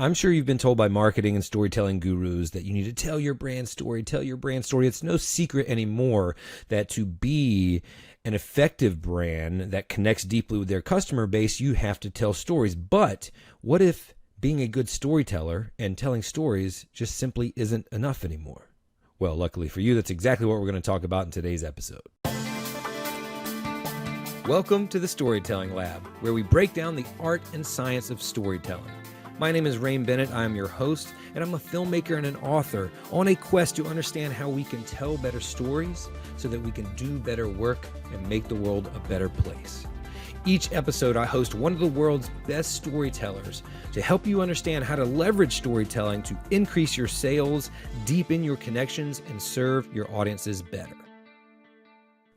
I'm sure you've been told by marketing and storytelling gurus that you need to tell your brand story, tell your brand story. It's no secret anymore that to be an effective brand that connects deeply with their customer base, you have to tell stories. But what if being a good storyteller and telling stories just simply isn't enough anymore? Well, luckily for you, that's exactly what we're going to talk about in today's episode. Welcome to the Storytelling Lab, where we break down the art and science of storytelling. My name is Bennett. I am your host, and I'm a filmmaker and an author on a quest to understand how we can tell better stories so that we can do better work and make the world a better place. Each episode, I host one of the world's best storytellers to help you understand how to leverage storytelling to increase your sales, deepen your connections, and serve your audiences better.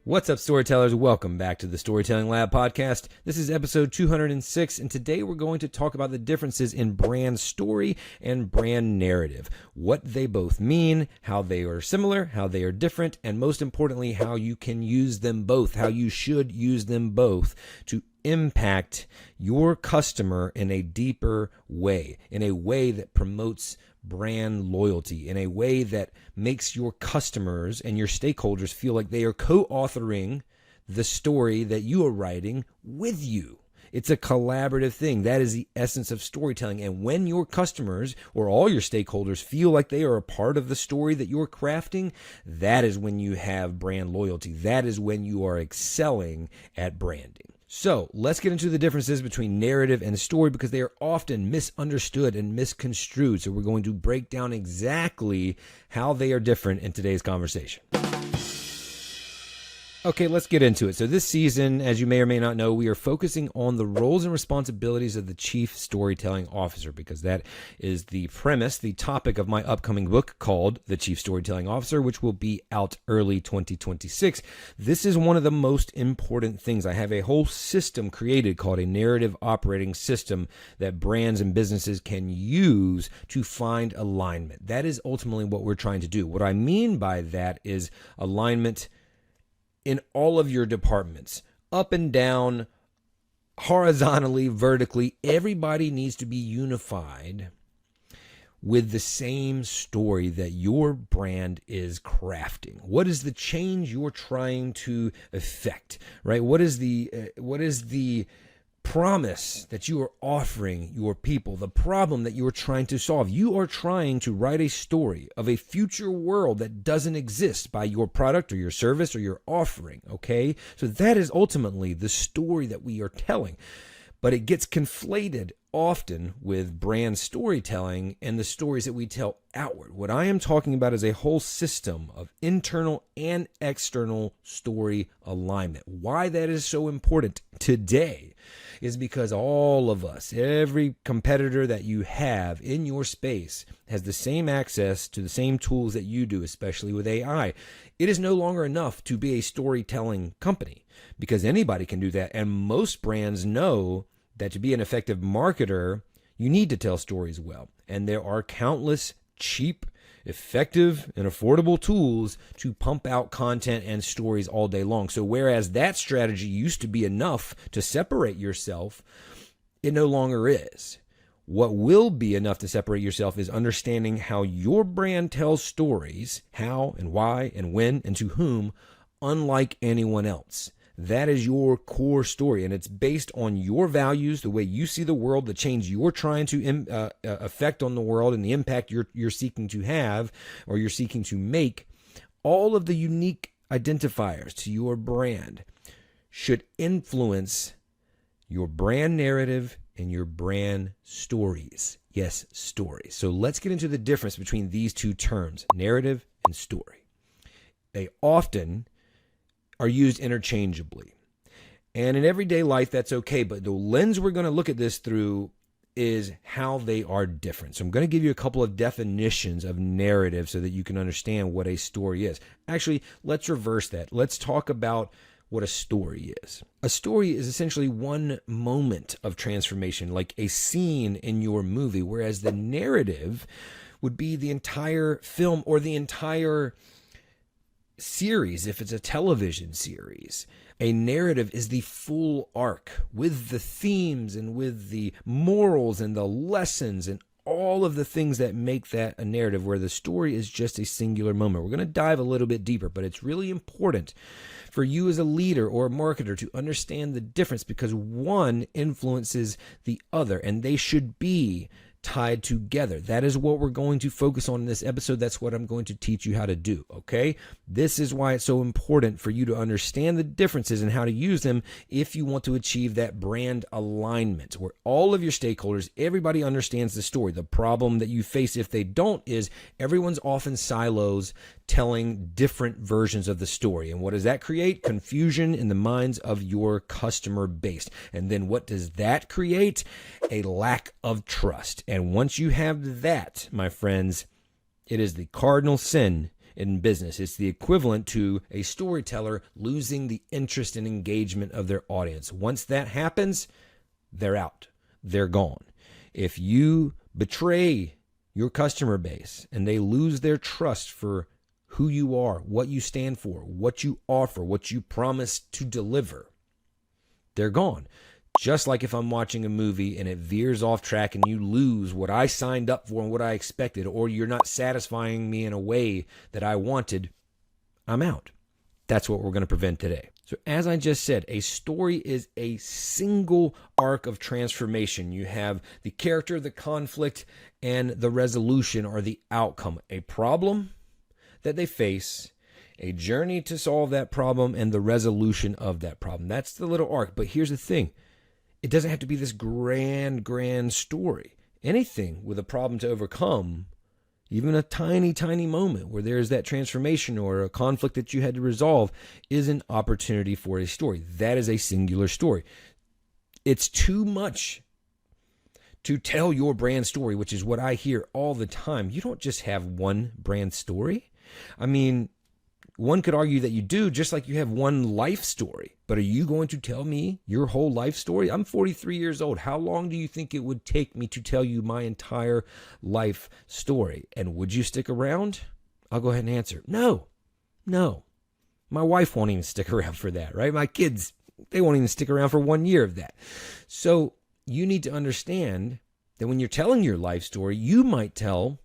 What's up, storytellers? Welcome back to the Storytelling Lab podcast. This is episode 206, and today we're going to talk about the differences in brand story and brand narrative, what they both mean, how they are similar, how they are different, and most importantly, how you can use them both, how you should use them both to impact your customer in a deeper way, in a way that promotes brand loyalty, in a way that makes your customers and your stakeholders feel like they are co-authoring the story that you are writing with you. It's a collaborative thing. That is the essence of storytelling. And when your customers or all your stakeholders feel like they are a part of the story that you're crafting, that is when you have brand loyalty. That is when you are excelling at branding. So let's get into the differences between narrative and story because they are often misunderstood and misconstrued. So we're going to break down exactly how they are different in today's conversation. Okay, let's get into it. So this season, as you may or may not know, we are focusing on the roles and responsibilities of the Chief Storytelling Officer because that is the premise, the topic of my upcoming book called The Chief Storytelling Officer, which will be out early 2026. This is one of the most important things. I have a whole system created called a narrative operating system that brands and businesses can use to find alignment. That is ultimately what we're trying to do. What I mean by that is alignment in all of your departments, up and down, horizontally, vertically. Everybody needs to be unified with the same story that your brand is crafting. What is the change you're trying to effect, right? What is the promise that you are offering your people, the problem that you are trying to solve? You are trying to write a story of a future world that doesn't exist by your product or your service or your offering, okay? So that is ultimately the story that we are telling. But it gets conflated often with brand storytelling and the stories that we tell outward. What I am talking about is a whole system of internal and external story alignment. Why that is so important today is because all of us, every competitor that you have in your space has the same access to the same tools that you do, especially with AI. It is no longer enough to be a storytelling company because anybody can do that. And most brands know that to be an effective marketer, you need to tell stories well. And there are countless cheap, effective, and affordable tools to pump out content and stories all day long. So whereas that strategy used to be enough to separate yourself, it no longer is. What will be enough to separate yourself is understanding how your brand tells stories, how and why and when and to whom, unlike anyone else. That is your core story, and it's based on your values, the way you see the world, the change you're trying to affect on the world, and the impact you're seeking to have or you're seeking to make. All of the unique identifiers to your brand should influence your brand narrative and your brand stories. Yes, stories. So let's get into the difference between these two terms, narrative and story. They often are used interchangeably. And in everyday life, that's okay. But the lens we're going to look at this through is how they are different. So I'm going to give you a couple of definitions of narrative so that you can understand what a story is. Actually, let's reverse that. Let's talk about what a story is. A story is essentially one moment of transformation, like a scene in your movie, whereas the narrative would be the entire film or the entire series if it's a television series. A narrative is the full arc with the themes and with the morals and the lessons and all of the things that make that a narrative where the story is just a singular moment. We're going to dive a little bit deeper, but it's really important for you as a leader or a marketer to understand the difference, because one influences the other and they should be tied together. That is what we're going to focus on in this episode. That's what I'm going to teach you how to do, okay? This is why it's so important for you to understand the differences and how to use them if you want to achieve that brand alignment, where all of your stakeholders, everybody understands the story. The problem that you face if they don't is everyone's off in silos telling different versions of the story. And what does that create? Confusion in the minds of your customer base. And then what does that create? A lack of trust. And once you have that, my friends, it is the cardinal sin in business. It's the equivalent to a storyteller losing the interest and engagement of their audience. Once that happens, they're out. They're gone. If you betray your customer base and they lose their trust for who you are, what you stand for, what you offer, what you promise to deliver, they're gone. Just like if I'm watching a movie and it veers off track and you lose what I signed up for and what I expected, or you're not satisfying me in a way that I wanted, I'm out. That's what we're going to prevent today. So as I just said, a story is a single arc of transformation. You have the character, the conflict, and the resolution or the outcome. A problem that they face, a journey to solve that problem, and the resolution of that problem. That's the little arc. But here's the thing. It doesn't have to be this grand story. Anything with a problem to overcome, even a tiny moment where there's that transformation or a conflict that you had to resolve, is an opportunity for a story. That is a singular story. It's too much to tell your brand story, which is what I hear all the time. You don't just have one brand story. I mean, one could argue that you do, just like you have one life story. But are you going to tell me your whole life story? I'm 43 years old. How long do you think it would take me to tell you my entire life story? And would you stick around? I'll go ahead and answer. No. My wife won't even stick around for that, right? My kids, they won't even stick around for 1 year of that. So you need to understand that when you're telling your life story, you might tell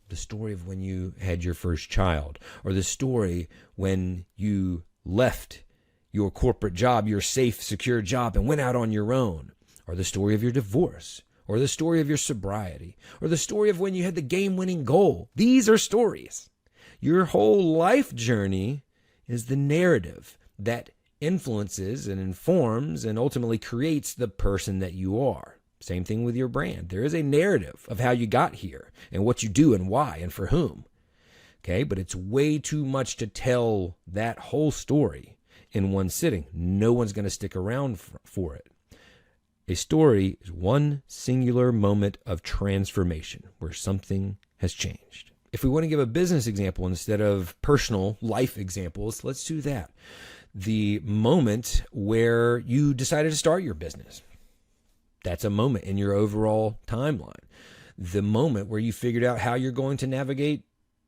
the story of when you had your first child, or the story when you left your corporate job, your safe, secure job, and went out on your own, or the story of your divorce, or the story of your sobriety, or the story of when you had the game-winning goal. These are stories. Your whole life journey is the narrative that influences and informs and ultimately creates the person that you are. Same thing with your brand. There is a narrative of how you got here and what you do and why and for whom. Okay, but it's way too much to tell that whole story in one sitting. No one's going to stick around for it. A story is one singular moment of transformation where something has changed. If we want to give a business example instead of personal life examples, let's do that. The moment where you decided to start your business. That's a moment in your overall timeline. The moment where you figured out how you're going to navigate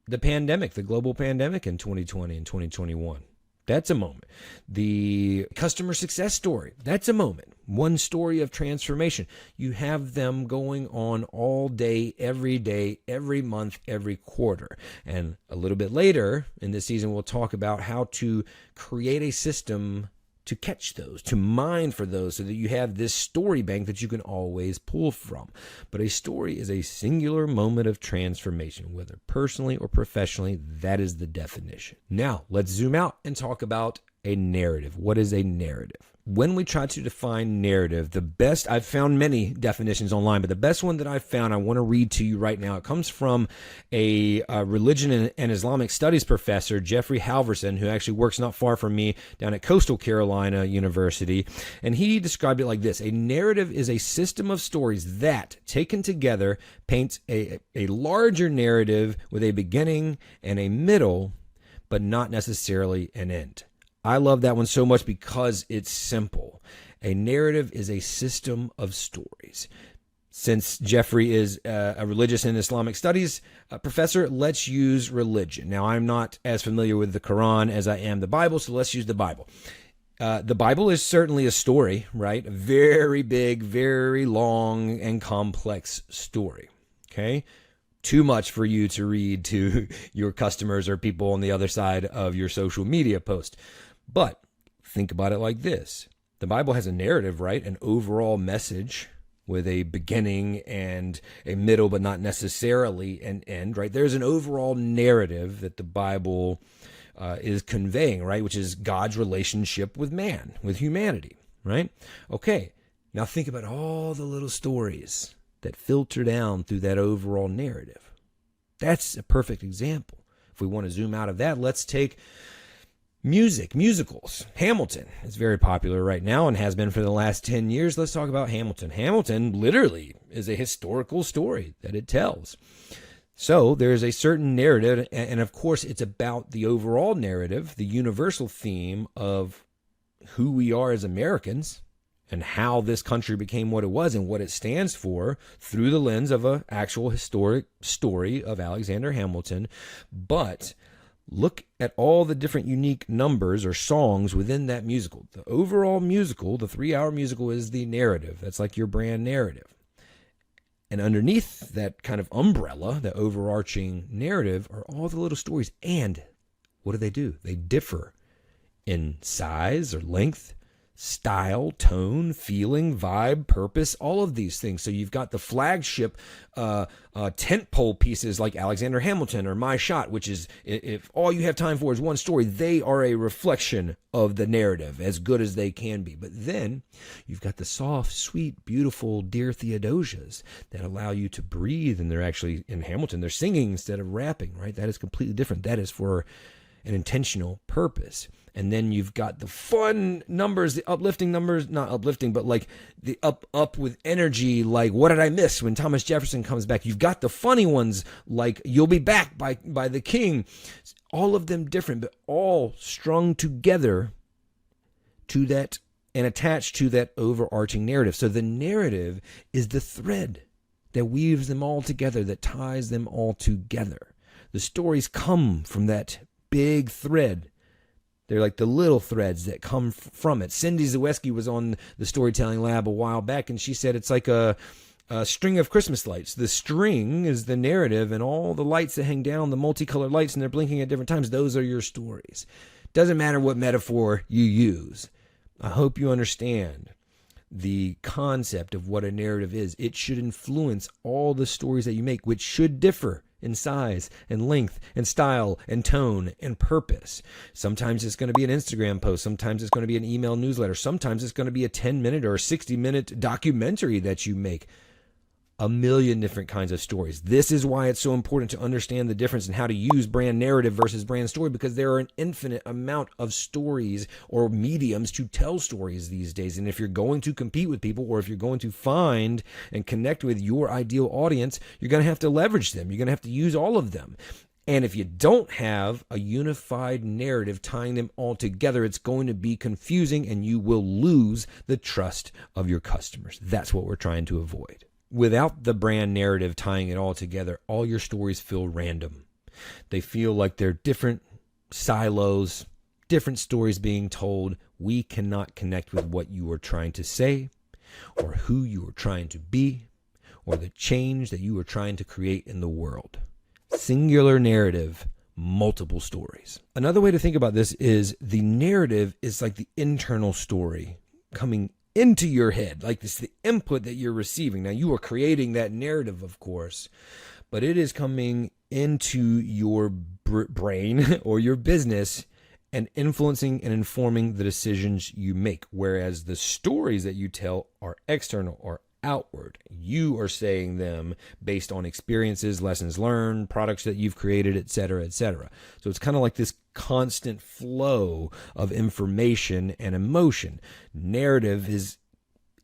the pandemic, the global pandemic in 2020 and 2021. That's a moment. The customer success story. That's a moment. One story of transformation. You have them going on all day, every month, every quarter. And a little bit later in this season, we'll talk about how to create a system to catch those, to mine for those, so that you have this story bank that you can always pull from. But a story is a singular moment of transformation, whether personally or professionally. That is the definition. Now, let's zoom out and talk about a narrative. What is a narrative? When we try to define narrative, the best, I've found many definitions online, but the best one that I've found, I want to read to you right now. It comes from a religion and Islamic studies professor, Jeffrey Halverson, who actually works not far from me down at Coastal Carolina University. And he described it like this: a narrative is a system of stories that, taken together, paints a larger narrative with a beginning and a middle, but not necessarily an end. I love that one so much because it's simple. A narrative is a system of stories. Since Jeffrey is a religious and Islamic studies professor, let's use religion. Now, I'm not as familiar with the Quran as I am the Bible, so let's use the Bible. The Bible is certainly a story, right? A very big, very long, and complex story. Okay? Too much for you to read to your customers or people on the other side of your social media post. But think about it like this. The Bible has a narrative, right? An overall message with a beginning and a middle, but not necessarily an end, right? There's an overall narrative that the Bible is conveying, right? Which is God's relationship with man, with humanity, right? Okay, now think about all the little stories that filter down through that overall narrative. That's a perfect example. If we want to zoom out of that, let's take musicals. Hamilton is very popular right now and has been for the last 10 years. Let's talk about Hamilton. Hamilton literally is a historical story that it tells. So there's a certain narrative, and of course it's about the overall narrative, the universal theme of who we are as Americans, and how this country became what it was and what it stands for through the lens of an actual historic story of Alexander Hamilton. But look at all the different unique numbers or songs within that musical. The overall musical, the 3-hour musical, is the narrative. That's like your brand narrative. And underneath that kind of umbrella, the overarching narrative, are all the little stories. And what do? They differ in size or length, style, tone, feeling, vibe, purpose, all of these things. So you've got the flagship tentpole pieces like Alexander Hamilton or My Shot, which is, if all you have time for is one story, they are a reflection of the narrative as good as they can be. But then you've got the soft, sweet, beautiful Dear Theodosias that allow you to breathe. And they're actually, in Hamilton, they're singing instead of rapping, right? That is completely different. That is for an intentional purpose. And then you've got the fun numbers, the uplifting numbers, not uplifting, but like the up with energy, like What Did I Miss when Thomas Jefferson comes back. You've got the funny ones like You'll Be Back by the King. All of them different, but all strung together to that and attached to that overarching narrative. So the narrative is the thread that weaves them all together, that ties them all together. The stories come from that big thread. They're like the little threads that come from it. Cindy Zaweski was on the Storytelling Lab a while back, and she said it's like a string of Christmas lights. The string is the narrative, and all the lights that hang down, the multicolored lights, and they're blinking at different times, those are your stories. Doesn't matter what metaphor you use. I hope you understand the concept of what a narrative is. It should influence all the stories that you make, which should differ in size and length and style and tone and purpose. Sometimes it's going to be an Instagram post. Sometimes it's going to be an email newsletter. Sometimes it's going to be a 10-minute or a 60-minute documentary that you make. A million different kinds of stories. This is why it's so important to understand the difference in how to use brand narrative versus brand story, because there are an infinite amount of stories or mediums to tell stories these days. And if you're going to compete with people, or if you're going to find and connect with your ideal audience, you're going to have to leverage them. You're going to have to use all of them. And if you don't have a unified narrative tying them all together, it's going to be confusing and you will lose the trust of your customers. That's what we're trying to avoid. Without the brand narrative tying it all together, all your stories feel random. They feel like they're different silos, different stories being told. We cannot connect with what you are trying to say, or who you are trying to be, or the change that you are trying to create in the world. Singular narrative, multiple stories. Another way to think about this is the narrative is like the internal story coming into your head, like this, the input that you're receiving. Now, you are creating that narrative, of course, but it is coming into your brain or your business and influencing and informing the decisions you make. Whereas the stories that you tell are external or outward. You are saying them based on experiences, lessons learned, products that you've created, et cetera, et cetera. So it's kind of like this constant flow of information and emotion. Narrative is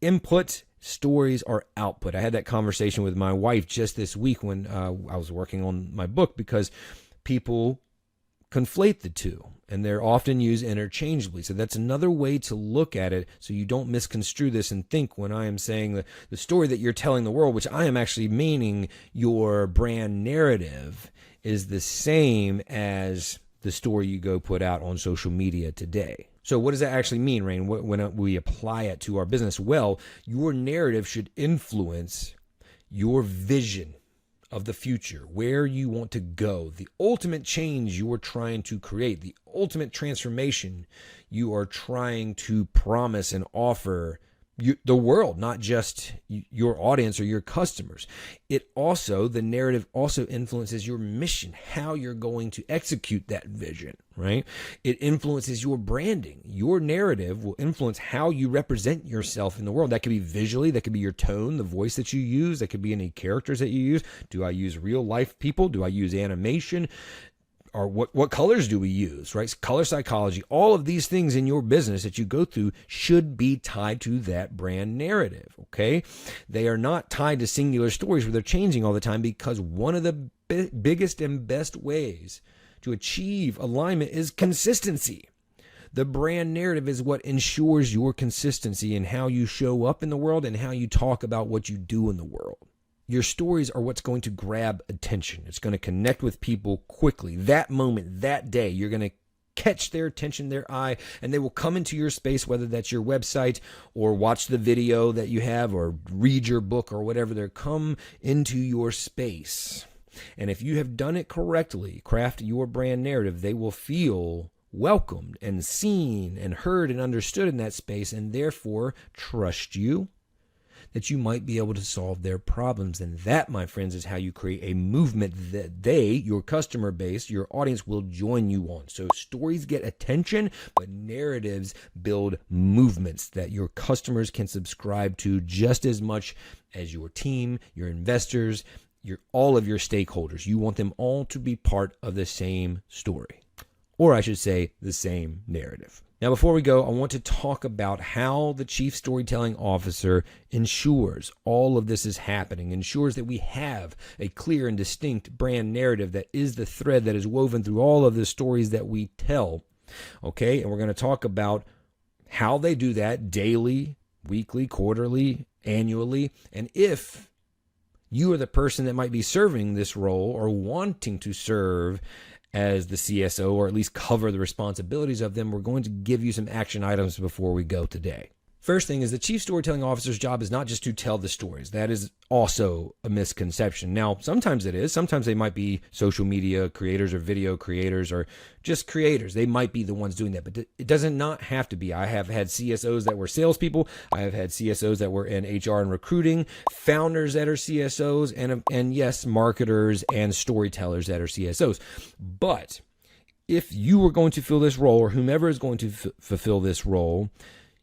input, stories are output. I had that conversation with my wife just this week when I was working on my book, because people conflate the two and they're often used interchangeably. So that's another way to look at it, so you don't misconstrue this and think when I am saying the story that you're telling the world, which I am actually meaning your brand narrative, is the same as the story you go put out on social media today. So what does that actually mean, Rain, when we apply it to our business? Well, your narrative should influence your vision of the future, where you want to go, the ultimate change you are trying to create, the ultimate transformation you are trying to promise and offer the world, not just your audience or your customers. The narrative also influences your mission, how you're going to execute that vision, right? It influences your branding. Your narrative will influence how you represent yourself in the world. That could be visually, that could be your tone, the voice that you use, that could be any characters that you use. Do I use real life people? Do I use animation? Or what colors do we use, right? Color psychology, all of these things in your business that you go through should be tied to that brand narrative, okay? They are not tied to singular stories where they're changing all the time, because one of the biggest and best ways to achieve alignment is consistency. The brand narrative is what ensures your consistency in how you show up in the world and how you talk about what you do in the world. Your stories are what's going to grab attention. It's going to connect with people quickly. That moment, that day, you're going to catch their attention, their eye, and they will come into your space, whether that's your website or watch the video that you have or read your book or whatever. They come into your space. And if you have done it correctly, craft your brand narrative, they will feel welcomed and seen and heard and understood in that space, and therefore trust you, that you might be able to solve their problems. And that, my friends, is how you create a movement that your customer base, your audience, will join you on. So stories get attention, but narratives build movements that your customers can subscribe to just as much as your team, your investors, all of your stakeholders. You want them all to be part of the same story, or I should say the same narrative. Now, before we go, I want to talk about how the Chief Storytelling Officer ensures all of this is happening, ensures that we have a clear and distinct brand narrative that is the thread that is woven through all of the stories that we tell. Okay, and we're going to talk about how they do that daily, weekly, quarterly, annually, and if you are the person that might be serving this role or wanting to serve as the CSO, or at least cover the responsibilities of them, we're going to give you some action items before we go today. First thing is the Chief Storytelling Officer's job is not just to tell the stories. That is also a misconception. Now, sometimes it is. Sometimes they might be social media creators or video creators or just creators. They might be the ones doing that, but it doesn't not have to be. I have had CSOs that were salespeople. I have had CSOs that were in HR and recruiting, founders that are CSOs, and yes, marketers and storytellers that are CSOs. But if you were going to fill this role, or whomever is going to fulfill this role,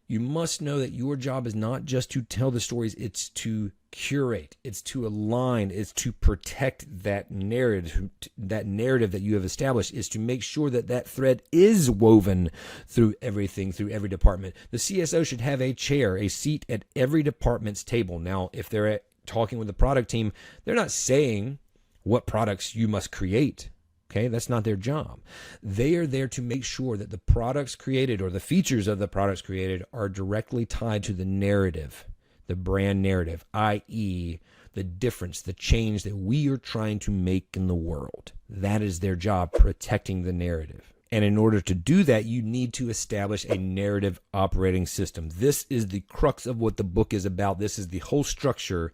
you must know that your job is not just to tell the stories, it's to curate, it's to align, it's to protect that narrative that you have established, is to make sure that that thread is woven through everything, through every department. The CSO should have a chair, a seat at every department's table. Now, if they're talking with the product team, they're not saying what products you must create. Okay, that's not their job. They are there to make sure that the products created or the features of the products created are directly tied to the narrative, the brand narrative, i.e., the difference, the change that we are trying to make in the world. That is their job, protecting the narrative. And in order to do that, you need to establish a narrative operating system. This is the crux of what the book is about. This is the whole structure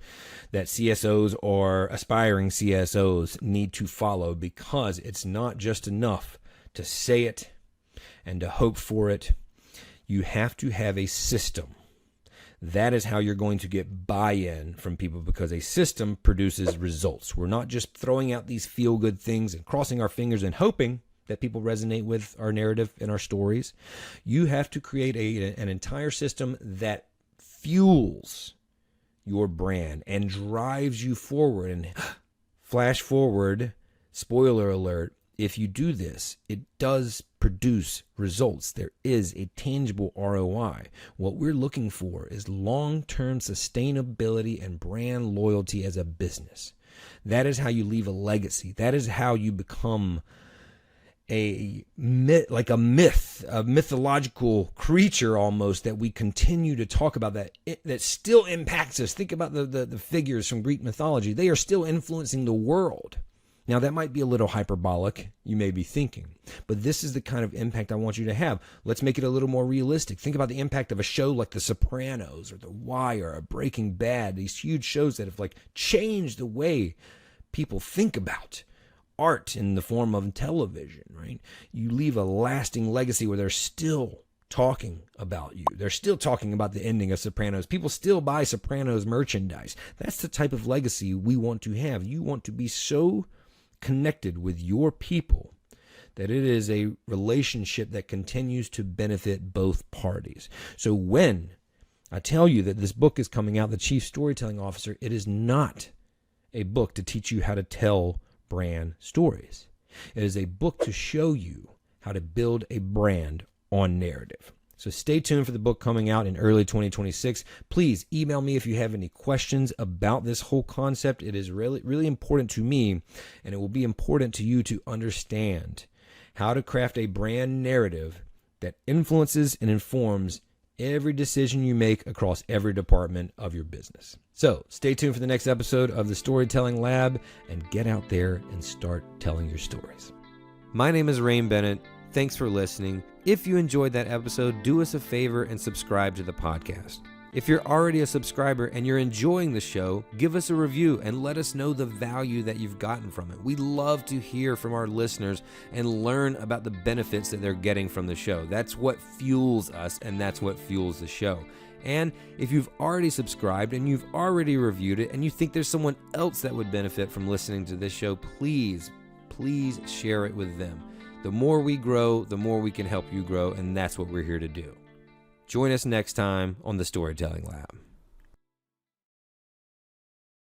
that CSOs or aspiring CSOs need to follow, because it's not just enough to say it and to hope for it. You have to have a system. That is how you're going to get buy-in from people, because a system produces results. We're not just throwing out these feel-good things and crossing our fingers and hoping that people resonate with our narrative and our stories. You have to create an entire system that fuels your brand and drives you forward. And flash forward, spoiler alert, if you do this, it does produce results. There is a tangible ROI. What we're looking for is long-term sustainability and brand loyalty as a business. That is how you leave a legacy. That is how you become a mythological creature almost, that we continue to talk about, that still impacts us. Think about the figures from Greek mythology. They are still influencing the world. Now, that might be a little hyperbolic, you may be thinking, but this is the kind of impact I want you to have. Let's make it a little more realistic. Think about the impact of a show like The Sopranos or The Wire or Breaking Bad, these huge shows that have changed the way people think about. Art in the form of television, right? You leave a lasting legacy where they're still talking about you. They're still talking about the ending of Sopranos. People still buy Sopranos merchandise. That's the type of legacy we want to have. You want to be so connected with your people that it is a relationship that continues to benefit both parties. So when I tell you that this book is coming out, The Chief Storytelling Officer, it is not a book to teach you how to tell brand stories. It is a book to show you how to build a brand on narrative. So stay tuned for the book coming out in early 2026. Please email me if you have any questions about this whole concept. It is really, really important to me, and it will be important to you to understand how to craft a brand narrative that influences and informs every decision you make across every department of your business. So stay tuned for the next episode of the Storytelling Lab, and get out there and start telling your stories. My name is Bennett. Thanks for listening. If you enjoyed that episode, do us a favor and subscribe to the podcast. If you're already a subscriber and you're enjoying the show, give us a review and let us know the value that you've gotten from it. We love to hear from our listeners and learn about the benefits that they're getting from the show. That's what fuels us, and that's what fuels the show. And if you've already subscribed and you've already reviewed it and you think there's someone else that would benefit from listening to this show, please share it with them. The more we grow, the more we can help you grow, and that's what we're here to do. Join us next time on the Storytelling Lab.